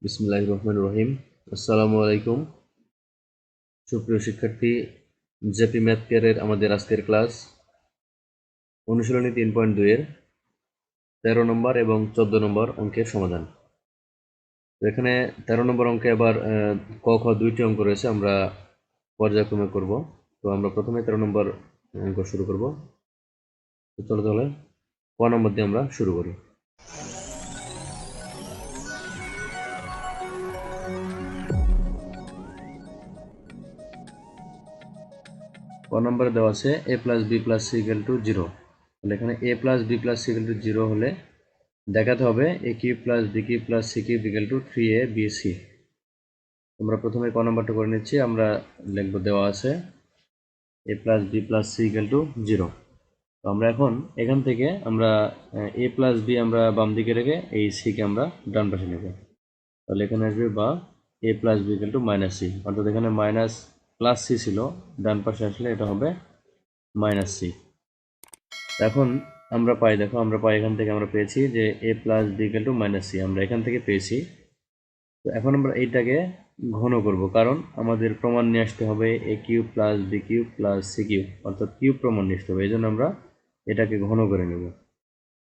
বিসমিল্লাহির রহমানির রহিম। আসসালামু আলাইকুম। সুপ্রিয় শিক্ষার্থী, জেপি ম্যাথ পেয়ারের আমাদের আজকের ক্লাস অনুশীলনী 3.2 এর 13 নম্বর এবং 14 নম্বর অঙ্কের সমাধান। এখানে 13 নম্বর অঙ্কে আবার ক খ দুইটি অঙ্ক রয়েছে, আমরা পর্যায়ক্রমে করব। তো আমরা প্রথমে 13 নম্বর অঙ্ক শুরু করব। তো চলো তাহলে ক নম্বর দিয়ে আমরা শুরু করি। ক নম্বরে দেওয়া আছে a plus B plus C equal to 0। তাহলে এখানে a plus B plus C equal to 0 হলে দেখাতে হবে a cube plus B cube plus C cube equal to 3ab c। আমরা প্রথমে ক নাম্বারটা করে নিচ্ছি। আমরা লিখব দেওয়া আছে a plus B plus C equal to 0। তো আমরা এখন এখান থেকে আমরা a প্লাস বি আমরা বাম দিকে রেখে এই সিকে আমরা ডান পাশে নেব। তাহলে এখানে আসবে বা a plus B equal to minus C, অর্থাৎ এখানে মাইনাস প্লাস সি ছিল, ডান পাশে আসলে এটা হবে মাইনাস সি। এখন আমরা পাই, দেখো আমরা পাই এখান থেকে আমরা পেয়েছি যে a plus B equal to minus C, আমরা এখান থেকে পেয়েছি। তো এখন আমরা এইটাকে ঘন করব, কারণ আমাদের প্রমাণ নিয়ে আসতে হবে a cube plus B cube plus C cube, অর্থাৎ কিউব প্রমাণ নিয়ে আসতে হবে। এই জন্য আমরা এটাকে ঘন করে নেব।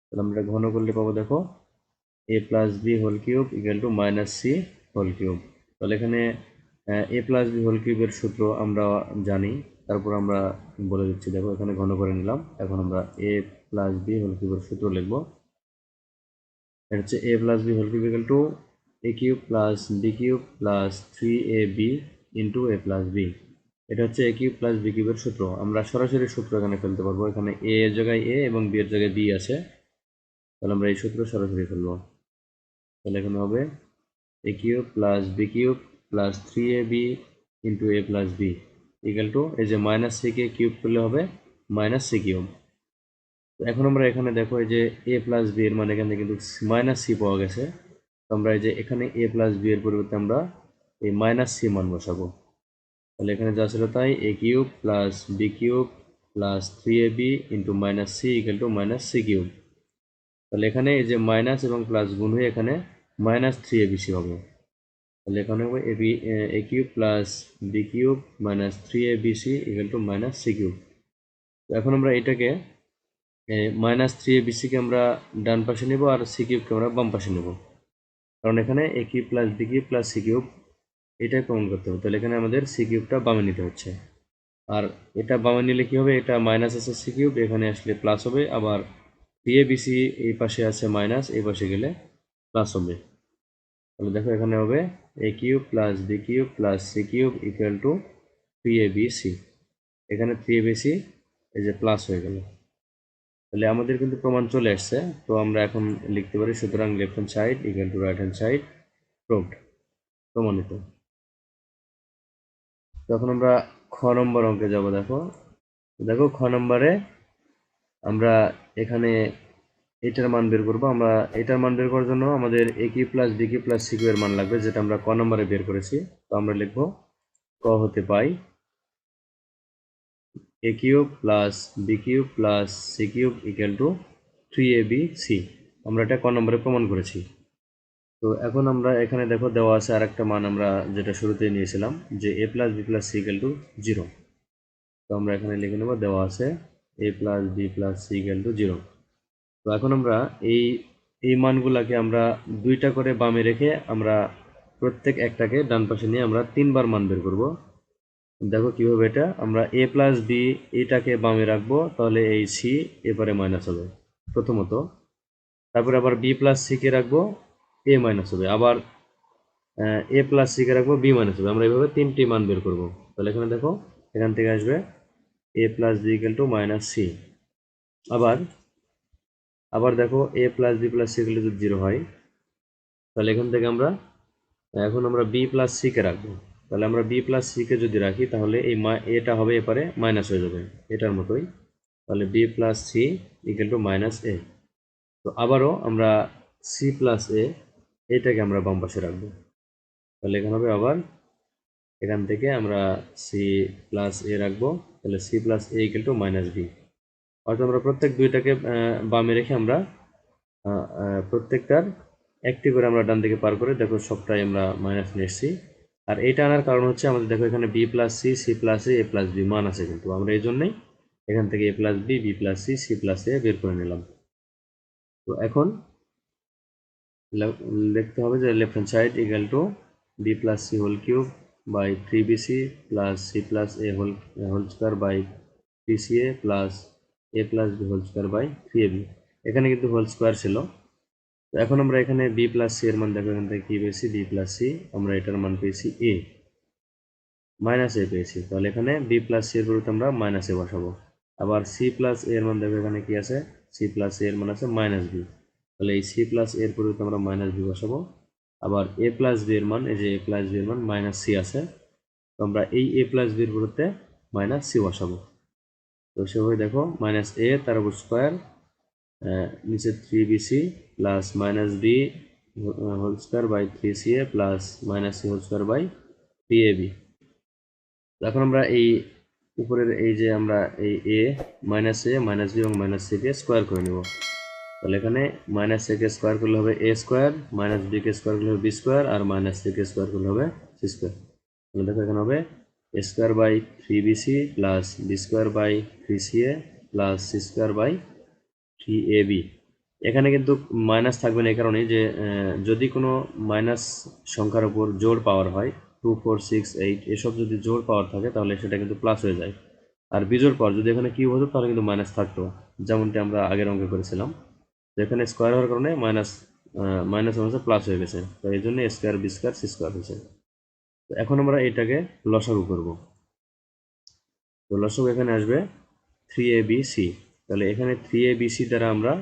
তাহলে আমরা ঘন করলে পাবো, দেখো a plus b whole cube equal to minus C whole cube. তাহলে এখানে এ প্লাস বি হোল কিউবের সূত্র আমরা জানি, তারপর আমরা বলে দিচ্ছি। দেখো এখানে ঘন করে নিলাম। এখন আমরা এ প্লাস বি হোল কিউবের সূত্র লিখবো। এটা হচ্ছে a plus b whole cube equal to a cube plus B cube plus 3ab into a plus b. এটা হচ্ছে এ কিউব প্লাস বি কিউবের সূত্র। আমরা সরাসরি সূত্র এখানে ফেলতে পারবো। এখানে এ এর জায়গায় এ এবং বি এর জায়গায় বি আছে, তাহলে আমরা এই সূত্র সরাসরি ফেলবো। তাহলে এখানে হবে a cube plus B cube plus 3ab into a plus B equal to, এই যে মাইনাস সি কে কিউব করলে হবে মাইনাস সি কিউব। এখন আমরা এখানে দেখো এই যে এ প্লাস বি এর মানে এখানে কিন্তু মাইনাস সি পাওয়া গেছে। তো আমরা এই যে এখানে এ প্লাস বি এর পরিবর্তে আমরা এই মাইনাস সি মান বসাবো। তাহলে এখানে যা ছিল তাই, a cube plus B cube plus 3ab into minus c equal to minus c cube. তাহলে এখানে এই যে মাইনাস এবং প্লাস গুণ হয়ে এখানে মাইনাস 3abc হবে। তাহলে এখানে হবে a cube plus B cube minus 3abc equal to minus c cube. তো এখন আমরা এটাকে মাইনাস 3abc-কে আমরা ডান পাশে নেব আর সি কিউবকে আমরা বাম পাশে নেব, কারণ এখানে a cube plus B cube plus C cube এটাই প্রমাণ করতে হবে। তাহলে এখানে আমাদের সি কিউবটা বামে নিতে হচ্ছে, আর এটা বামে নিলে কি হবে, এটা মাইনাস আছে সি কিউব, এখানে আসলে প্লাস হবে। আবার 3abc এই পাশে আছে মাইনাস, এই পাশে গেলে প্লাস হবে। তাহলে দেখো এখানে হবে a cube plus B cube plus C cube equal to 3abc। এখানে 3abc এই যে প্লাস হয়ে গেল। তাহলে আমাদের কিন্তু প্রমাণ চলে আসছে। তো আমরা এখন লিখতে পারি, সুতরাং left hand side equal two right hand side, proved, প্রমাণিত। তখন আমরা খ নম্বর অঙ্কে যাব। দেখো দেখো খ নম্বরে আমরা এখানে এটার মান বের করবো। আমরা এটার মান বের করার জন্য আমাদের a q plus b q plus c q এর মান লাগবে, যেটা আমরা ক নম্বরে বের করেছি। তো আমরা লিখবো ক হতে পাই a cube plus B cube plus C cube equal to 3abc। আমরা এটা ক নম্বরে প্রমাণ করেছি। তো এখন আমরা এখানে দেখো দেওয়া আছে আরেকটা মান, আমরা যেটা শুরুতে নিয়েছিলাম যে a plus B plus C equal to 0। তো আমরা এখানে লিখে নেব, দেওয়া আছে a plus B plus C equal to 0। তো এখন আমরা এই এই মানগুলাকে আমরা দুইটা করে বামে রেখে আমরা প্রত্যেক একটাকে ডান পাশে নিয়ে আমরা 3বার মান বের করব। দেখো কিভাবে, এটা আমরা এ প্লাস বি এটাকে বামে রাখবো, তাহলে এই সি এবারে মাইনাস হবে প্রথমত। তারপরে আবার বি প্লাস সি কে রাখবো, এ মাইনাস হবে। আবার এ প্লাস সি কে রাখবো, বি মাইনাস হবে। আমরা এইভাবে 3টি মান বের করব। তাহলে এখানে দেখো এখান থেকে আসবে a plus B equal to minus c. আবার আবার দেখো a plus B plus C equal to 0 হয়, তাহলে এখান থেকে আমরা এখন আমরা বি প্লাস সি কে রাখবো। তাহলে আমরা বি প্লাস সি কে যদি রাখি, তাহলে এই এটা হবে এপারে মাইনাস হয়ে যাবে এটার মতোই। তাহলে b plus C equal to minus a. তো আবারও আমরা সি প্লাস এ এটাকে আমরা বাম পাশে রাখবো। তাহলে এখানে হবে আবার এখান থেকে আমরা সি প্লাস এ রাখবো। তাহলে C plus A equal to minus B. অর্থাৎ আমরা প্রত্যেক দুইটাকে বামে রেখে আমরা প্রত্যেকটার একটি করে আমরা ডান দিকে পার করে দেখো সবটাই আমরা মাইনাস নিয়ে এসেছি। আর এইটা আনার কারণ হচ্ছে আমাদের দেখো এখানে b plus c, c plus a plus b মান আছে, কিন্তু আমরা এই জন্যই এখান থেকে a plus b, b plus c, c plus a বের করে নিলাম। তো এখন লিখতে হবে যে left hand side equal to b plus c whole cube by 3bc plus c plus a whole square by 3ca plus a plus b whole square by 3ab। এখানে কিন্তু হোল স্কোয়ার ছিল। তো এখন আমরা এখানে বি প্লাস সি এর মান দেখো এখান থেকে কি পেয়েছি, বি প্লাস সি, আমরা এটার মান পেয়েছি এ মাইনাস এ পেয়েছি, তাহলে এখানে বি প্লাস সি এর পরিবর্তে আমরা মাইনাস এ বসাবো। আবার সি প্লাস এ এর মান দেখো এখানে কি আছে, সি প্লাস এ এর মান আছে মাইনাস বি, তাহলে এই সি প্লাস এর পরিবর্তে আমরা মাইনাস বি বসাবো। আবার এ প্লাস বি এর মান, এই যে এ প্লাস বি এর মান মাইনাস সি আছে, তো আমরা এই এ প্লাস বির পরিবর্তে মাইনাস সি বসাবো। তো সেভাবে দেখো মাইনাস এ তার উপর স্কোয়ার, নিচে 3bc plus minus B whole square by 3ca plus minus C whole square by 3ab। এখন আমরা এই উপরের এই যে আমরা এই এ মাইনাস বি এবং মাইনাস সি কে স্কোয়ার করে নেব। তাহলে এখানে মাইনাস এ কে স্কোয়ার করলে হবে এ স্কোয়ার, মাইনাস বি কে স্কোয়ার করলে হবে বি স্কোয়ার, আর মাইনাস সি কে স্কোয়ার করলে হবে সি স্কোয়ার। তাহলে দেখো এখানে হবে A square by 3bc plus B square by 3ca plus C square by 3ab। এখানে কিন্তু মাইনাস থাকবে না, এই কারণে যে যদি কোনো মাইনাস সংখ্যার উপর জোড় পাওয়ার হয় 2, 4, 6, 8 এসব যদি জোড় পাওয়ার থাকে তাহলে সেটা কিন্তু প্লাস হয়ে যায়। আর বিজোড় পাওয়ার যদি এখানে কিউব হতো তাহলে কিন্তু মাইনাস থাকতো, যেমনটি আমরা আগের অঙ্কে করেছিলাম। এখানে স্কোয়ার হওয়ার কারণে মাইনাস মাইনাস প্লাস হয়ে গেছে, তো এই জন্য square B square C square হয়েছে। তো এখন আমরা এটাকে লসাগু করব। তো লসাগু এখানে আসবে 3abc। তাহলে এখানে 3abc দ্বারা আমরা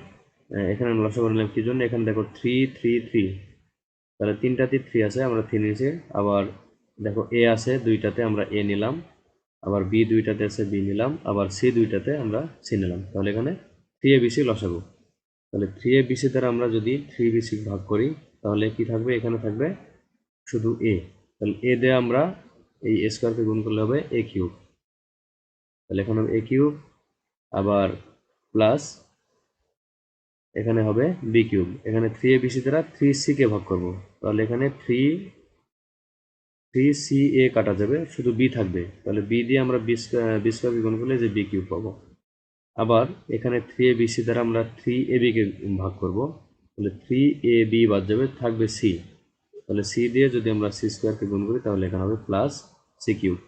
এখানে লসাগু নিলাম কি জন্য, এখানে দেখো 3, 3, 3, তাহলে তিনটাতে 3 আছে, আমরা 3 নিয়েছি। আবার দেখো এ আছে দুইটাতে, আমরা এ নিলাম। আবার বি দুইটাতে আছে, বি নিলাম। আবার সি দুইটাতে আমরা সি নিলাম। তাহলে এখানে 3abc লসাগু। তাহলে 3abc দ্বারা আমরা যদি 3bc ভাগ করি তাহলে কি থাকবে, এখানে থাকবে শুধু এ। তাহলে এ দিয়ে আমরা এই এ স্কোয়ারকে গুণ করলে হবে এ কিউব। তাহলে এখানে হবে এ কিউব, আবার প্লাস এখানে হবে বি কিউব। এখানে 3abc দ্বারা 3c কে ভাগ করব, তাহলে এখানে 3ca কাটা যাবে, শুধু বি থাকবে। তাহলে বি দিয়ে আমরা বি স্কোয়ারকে গুণ করলে যে বি কিউব পাবো। আবার এখানে 3abc দ্বারা আমরা 3ab কে ভাগ করব, তাহলে 3ab বাদ যাবে, থাকবে সি। তাহলে সি দিয়ে যদি আমরা সি স্কোয়ারকে গুণ করি তাহলে এখানে হবে প্লাস সি কিউব।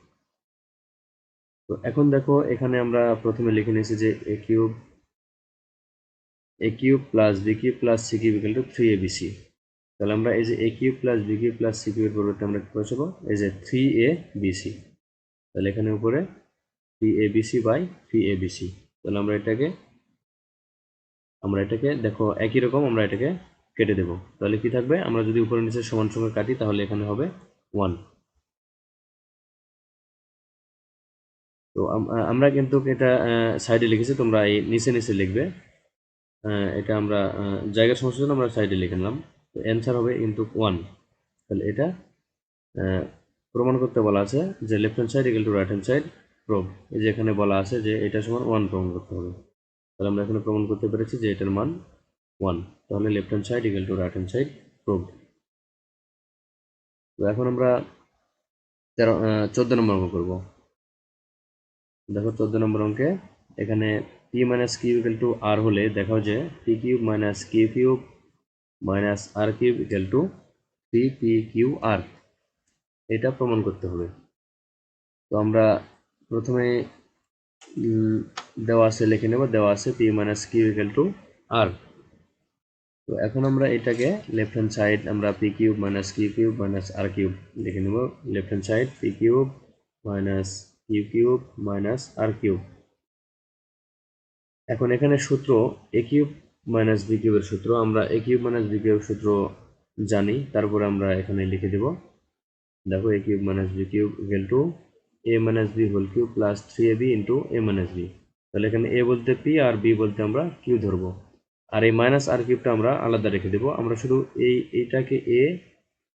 তো এখন দেখো এখানে আমরা প্রথমে লিখে নিয়েছি যে a cube plus B cube plus C cube equal to 3abc। তাহলে আমরা এই যে a cube plus B cube plus c কিউবের পরিবর্তে আমরা কি বসাবো, এই যে 3abc। তাহলে এখানে উপরে 3abc বাই 3abc। তাহলে আমরা এটাকে দেখো একই রকম আমরা এটাকে কেটে দেব। তাহলে কি থাকবে, আমরা যদি উপরে নিচে সমান সমান কাটি তাহলে এখানে হবে 1। তো আমরা কিন্তু এটা সাইডে লিখেছি, তোমরা এই নিচে নিচে লিখবে। এটা আমরা জায়গার সমস্যার জন্য আমরা সাইডে লিখে নিলাম। তো অ্যান্সার হবে ইন্টু 1। তাহলে এটা প্রমাণ করতে বলা আছে যে left hand side equal two right hand side prove. এই যে এখানে বলা আছে যে এটা সমান 1 প্রমাণ করতে হবে। তাহলে আমরা এখানে প্রমাণ করতে পেরেছি যে এটার মান 1। তাহলে left hand side equal two right hand side prove. তো এখন আমরা 14 নম্বর অঙ্ক করব। দেখো 14 নম্বর অঙ্কে এখানে p minus q equal to r হলে দেখাও যে p cube minus q cube minus r cube equal to 3p r, এটা প্রমাণ করতে হবে। তো আমরা প্রথমে দেওয়া আছে লিখে নেব, দেওয়া আছে p minus q equal to r. তো এখন আমরা এটাকে লেফট হ্যান্ড সাইড আমরা p cube minus q cube minus r cube লিখে নেব। Left hand side p cube minus q cube minus r cube. এখন এখানে সূত্র এ কিউব মাইনাস বি কিউবের সূত্র, আমরা এ কিউব মাইনাস বি কিউবের সূত্র জানি, তারপরে আমরা এখানে লিখে দেব। দেখো a cube minus b cube equal to a minus B whole cube plus 3ab into a minus b. তাহলে এখানে এ বলতে পি আর বি বলতে আমরা কিউ ধরবো। আর এই মাইনাস আর কিউবটা আমরা আলাদা রেখে দেবো। আমরা শুধু এইটাকে এ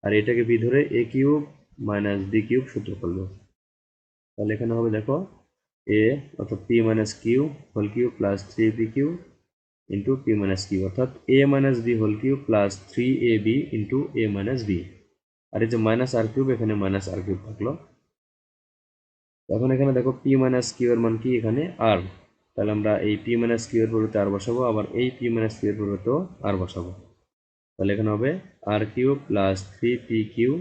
আর এটাকে বি ধরে a cube minus b cube সূত্র করবো। তাহলে এখানে হবে দেখো এ অর্থাৎ p minus q whole cube plus 3p q into p minus q, অর্থাৎ a minus B whole cube plus 3ab into a minus b. আর এই যে মাইনাস আর কিউব, এখানে মাইনাস আর কিউব থাকলো। এখন এখানে দেখো পি মাইনাস কিউ এর মান কি, এখানে আর, তাহলে আমরা এই পি মাইনাস কিউ এর পরিবর্তে আর বসাবো, আবার এই পি মাইনাস কিউ এর পরিবর্তেও আর বসাবো। তাহলে এখানে হবে আর cube plus 3p Q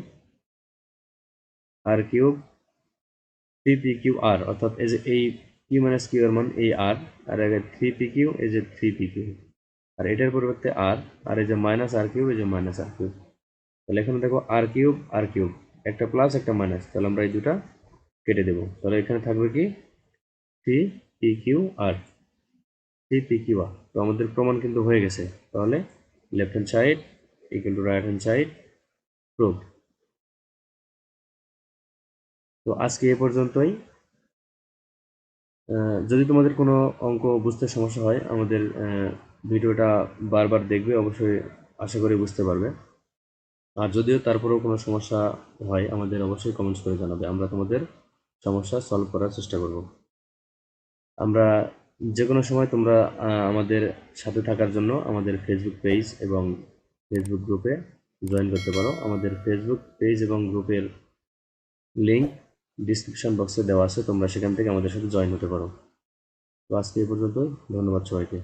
R cube 3p Q R, অর্থাৎ এই যে এই পি মাইনাস কিউ এর মান এই আর, আর 3p কিউ এই যে 3p কিউ, আর এটার পরিবর্তে আর, আর এই যে মাইনাস আর কিউব এই যে মাইনাস আর কিউব। তাহলে এখানে দেখো আর কিউব একটা প্লাস একটা মাইনাস, তাহলে আমরা এই দুটা কেটে দেবো। তাহলে এখানে থাকবে কি 3p কিউ আর। তো আমাদের প্রমাণ কিন্তু হয়ে গেছে। তাহলে left hand side equal two right hand side prove. তো আজকে এ পর্যন্তই। যদি তোমাদের কোনো অঙ্ক বুঝতে সমস্যা হয়, আমাদের ভিডিওটা বারবার দেখবে, অবশ্যই আশা করি বুঝতে পারবে। আর যদিও তারপরেও কোনো সমস্যা হয়, আমাদের অবশ্যই কমেন্টস করে জানাবে, আমরা তোমাদের সমস্যা সলভ করার চেষ্টা করব। আমরা যে কোনো সময় তোমরা আমাদের সাথে থাকার জন্য আমাদের ফেসবুক পেজ এবং ফেসবুক গ্রুপে জয়েন করতে পারো। আমাদের ফেসবুক পেজ এবং গ্রুপের লিঙ্ক ডিসক্রিপশন বক্সে দেওয়া আছে, তোমরা সেখান থেকে আমাদের সাথে জয়েন হতে পারো। তো আজকে এই পর্যন্ত, ধন্যবাদ সবাইকে।